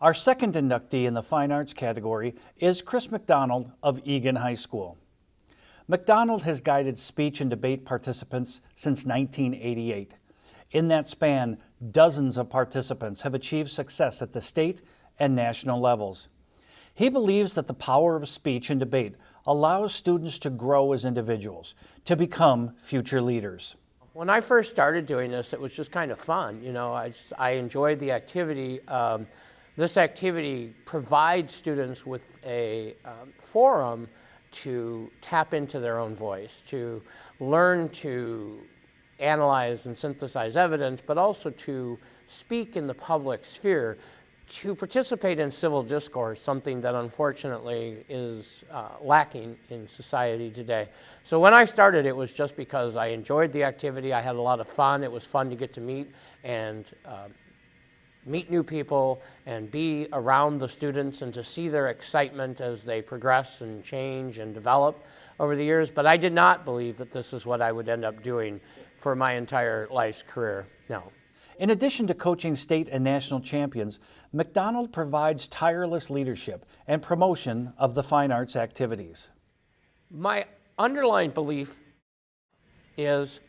Our second inductee in the Fine Arts category is Chris McDonald of Eagan High School. McDonald has guided speech and debate participants since 1988. In that span, dozens of participants have achieved success at the state and national levels. He believes that the power of speech and debate allows students to grow as individuals, to become future leaders. When I first started doing this, it was just kind of fun. You know, I enjoyed the activity. This activity provides students with a forum to tap into their own voice, to learn to analyze and synthesize evidence, but also to speak in the public sphere, to participate in civil discourse, something that unfortunately is lacking in society today. So when I started, it was just because I enjoyed the activity. I had a lot of fun. It was fun to get to meet new people and be around the students and to see their excitement as they progress and change and develop over the years. But I did not believe that this is what I would end up doing for my entire life's career. No. In addition to coaching state and national champions, McDonald provides tireless leadership and promotion of the fine arts activities. My underlying belief is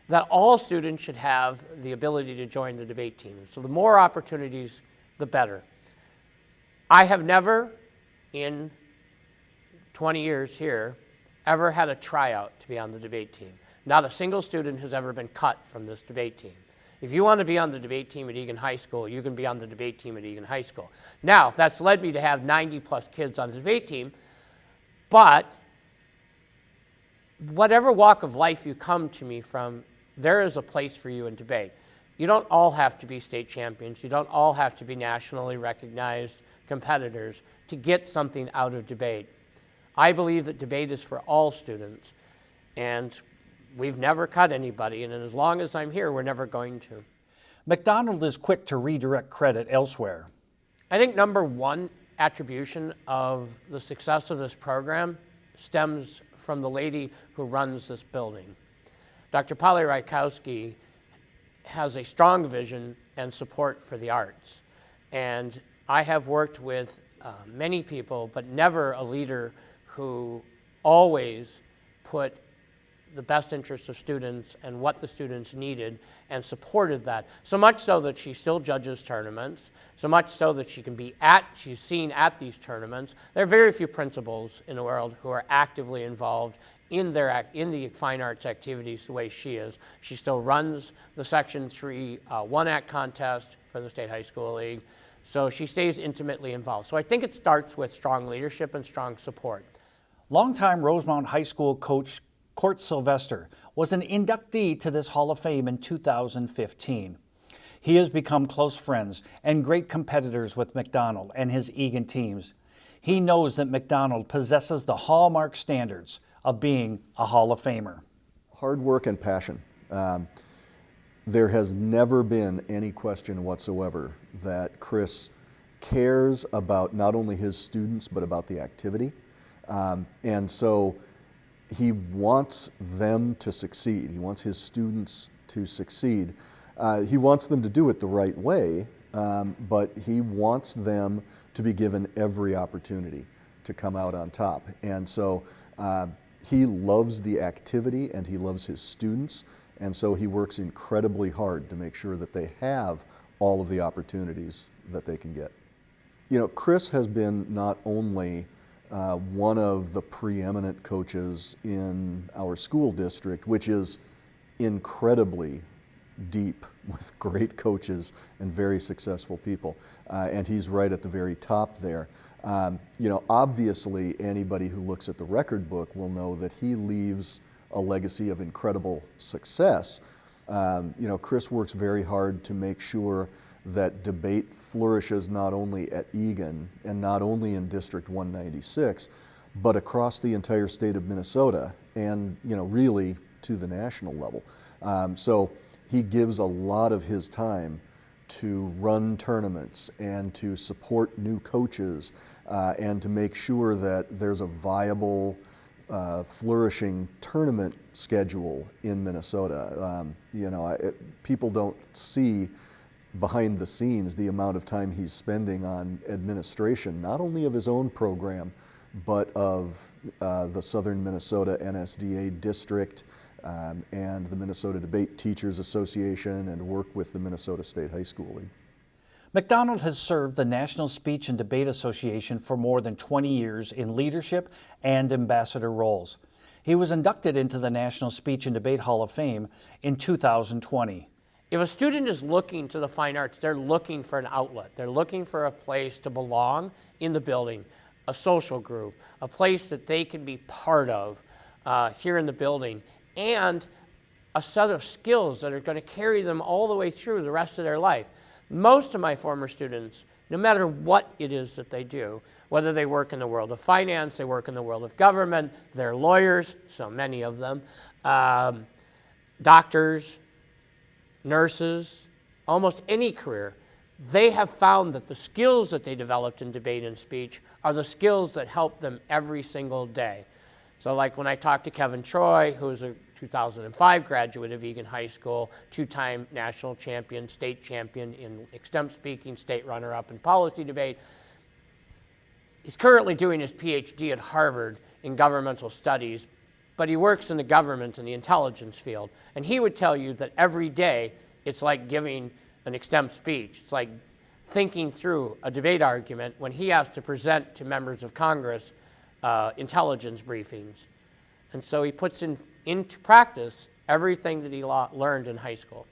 that all students should have the ability to join the debate team. So the more opportunities, the better. I have never, in 20 years here, ever had a tryout to be on the debate team. Not a single student has ever been cut from this debate team. If you want to be on the debate team at Eagan High School, you can be on the debate team at Eagan High School. Now, that's led me to have 90 plus kids on the debate team, but whatever walk of life you come to me from, there is a place for you in debate. You don't all have to be state champions. You don't all have to be nationally recognized competitors to get something out of debate. I believe that debate is for all students, and we've never cut anybody, and as long as I'm here, we're never going to. McDonald is quick to redirect credit elsewhere. I think number one attribution of the success of this program stems from the lady who runs this building. Dr. Polly Rykowski has a strong vision and support for the arts. And I have worked with many people, but never a leader who always put the best interests of students and what the students needed and supported that. So much so that she still judges tournaments, so much so that she's seen at these tournaments. There are very few principals in the world who are actively involved in the fine arts activities the way she is. She still runs the Section 3 one-act contest for the State High School League, so she stays intimately involved. So I think it starts with strong leadership and strong support. Longtime Rosemount High School coach Court Sylvester was an inductee to this Hall of Fame in 2015. He has become close friends and great competitors with McDonald and his Eagan teams. He knows that McDonald possesses the hallmark standards of being a Hall of Famer. Hard work and passion. There has never been any question whatsoever that Chris cares about not only his students but about the activity. And so he wants them to succeed. He wants his students to succeed. He wants them to do it the right way, but he wants them to be given every opportunity to come out on top. And so he loves the activity and he loves his students, and so he works incredibly hard to make sure that they have all of the opportunities that they can get. You know, Chris has been not only one of the preeminent coaches in our school district, which is incredibly deep with great coaches and very successful people. And he's right at the very top there. You know, obviously anybody who looks at the record book will know that he leaves a legacy of incredible success. You know, Chris works very hard to make sure that debate flourishes not only at Eagan and not only in District 196, but across the entire state of Minnesota and, you know, really to the national level. So he gives a lot of his time to run tournaments and to support new coaches and to make sure that there's a viable, flourishing tournament schedule in Minnesota. You know, people don't see behind the scenes, the amount of time he's spending on administration, not only of his own program, but of the Southern Minnesota NSDA district and the Minnesota Debate Teachers Association, and work with the Minnesota State High School League. McDonald has served the National Speech and Debate Association for more than 20 years in leadership and ambassador roles. He was inducted into the National Speech and Debate Hall of Fame in 2020. If a student is looking to the fine arts, they're looking for an outlet. They're looking for a place to belong in the building, a social group, a place that they can be part of here in the building, and a set of skills that are going to carry them all the way through the rest of their life. Most of my former students, no matter what it is that they do, whether they work in the world of finance, they work in the world of government, they're lawyers, so many of them, doctors, nurses, almost any career, they have found that the skills that they developed in debate and speech are the skills that help them every single day. So like when I talked to Kevin Troy, who's a 2005 graduate of Eagan High School, two-time national champion, state champion in extemp speaking, state runner-up in policy debate. He's currently doing his PhD at Harvard in governmental studies, but he works in the government and the intelligence field. And he would tell you that every day it's like giving an extemp speech. It's like thinking through a debate argument when he has to present to members of Congress intelligence briefings. And so he puts into practice everything that he learned in high school.